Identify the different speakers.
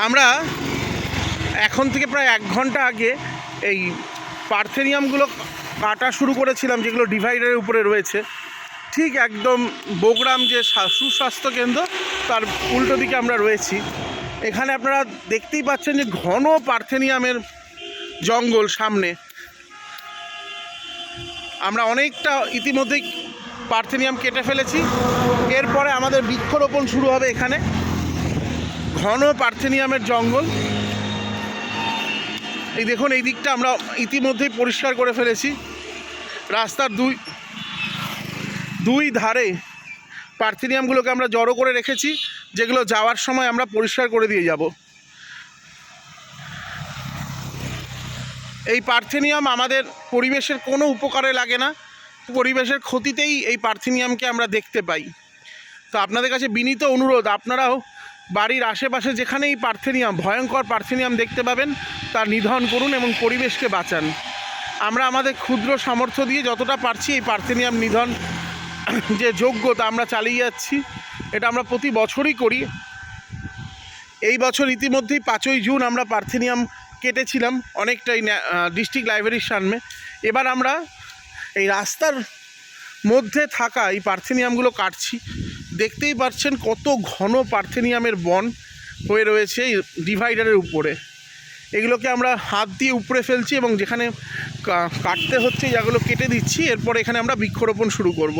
Speaker 1: আমরা এখন থেকে প্রায় 1 ঘন্টা আগে এই পার্থেনিয়ামগুলো কাটা শুরু করেছিলাম, যেগুলো ডিভাইডারের উপরে রয়েছে। ঠিক একদম বগুড়াম যে সুস্বাস্থ্য কেন্দ্র তার উল্টো দিকে আমরা রয়েছি। এখানে আপনারা দেখতেই পাচ্ছেন যে ঘন পার্থেনিয়ামের জঙ্গল সামনে। আমরা অনেকটা ইতিমধ্যেই পার্থেনিয়াম কেটে ফেলেছি। এরপরে আমাদের বৃক্ষরোপণ শুরু হবে এখানে। ঘন পার্থেনিয়ামের জঙ্গল। এই দেখুন, এই দিকটা আমরা ইতিমধ্যেই পরিষ্কার করে ফেলেছি। রাস্তার দুই ধারে পার্থেনিয়ামগুলোকে আমরা জড়ো করে রেখেছি, যেগুলো যাওয়ার সময় আমরা পরিষ্কার করে দিয়ে যাব। এই পার্থেনিয়াম আমাদের পরিবেশের কোনো উপকারে লাগে না, পরিবেশের ক্ষতিতেই এই পার্থেনিয়ামকে আমরা দেখতে পাই। তো আপনাদের কাছে বিনীত অনুরোধ, আপনারাও বাড়ির আশেপাশে যেখানেই পার্থেনিয়াম, ভয়ঙ্কর পার্থেনিয়াম দেখতে পাবেন তার নিধন করুন এবং পরিবেশকে বাঁচান। আমরা আমাদের ক্ষুদ্র সামর্থ্য দিয়ে যতটা পারছি এই পার্থেনিয়াম নিধন যে যোগ্যতা আমরা চালিয়ে যাচ্ছি। এটা আমরা প্রতি বছরই করি। এই বছর ইতিমধ্যেই 5ই জুন আমরা পার্থেনিয়াম কেটেছিলাম অনেকটাই ডিস্ট্রিক্ট লাইব্রেরির সামনে। এবার আমরা এই রাস্তার মধ্যে থাকা এই পার্থেনিয়ামগুলো কাটছি। দেখতেই পাচ্ছেন কত ঘন পার্থেনিয়ামের বন হয়ে রয়েছে এই ডিভাইডারের উপরে। এগুলোকে আমরা হাত দিয়ে উপড়ে ফেলছি এবং যেখানে কাটতে হচ্ছে যেগুলো কেটে দিচ্ছি। এরপরে এখানে আমরা বৃক্ষরোপণ শুরু করব।